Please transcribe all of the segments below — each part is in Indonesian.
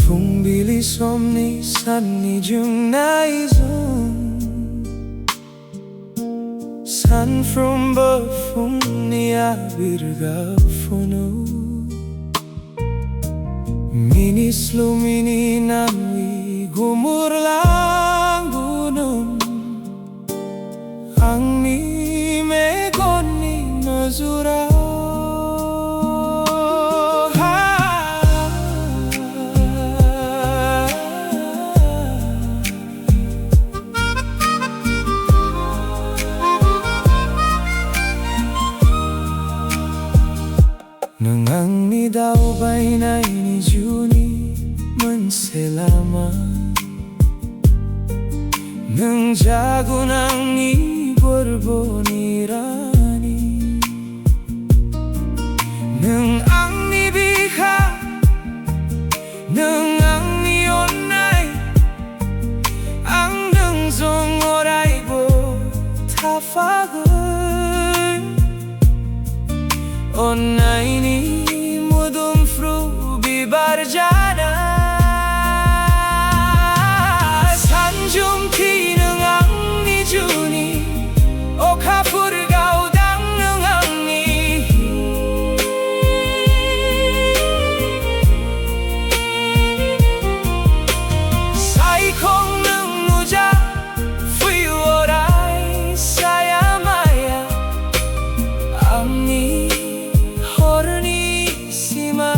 Fungbili somni sanni jungnaizum San from Bafumnia birgafunu Minis lumini nanwi gumurlang gunung Angni megoni nazura Angni daw ba'y na inijuni mwnse lamang Nang jago ng borbonirani Nang angni biha Nang angni onnai Ang nang zong oray bo tafagay Onnanwi barjana 산중 피는 angni juni 오카푸르 가우당 능angni 사이콩 능누자 hwyw oray sayamaya angni hornisima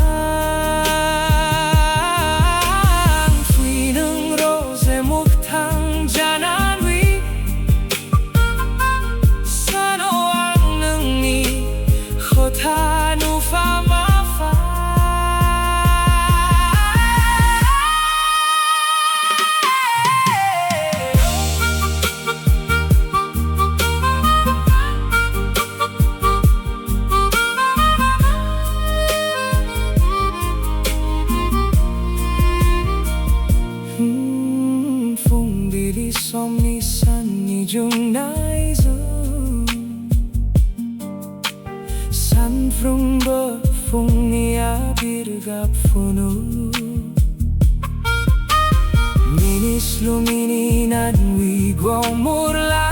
Fungbili somni sanni jungnaizum San from Bafumnia birgafunu Minis lumini nanwi gumurlang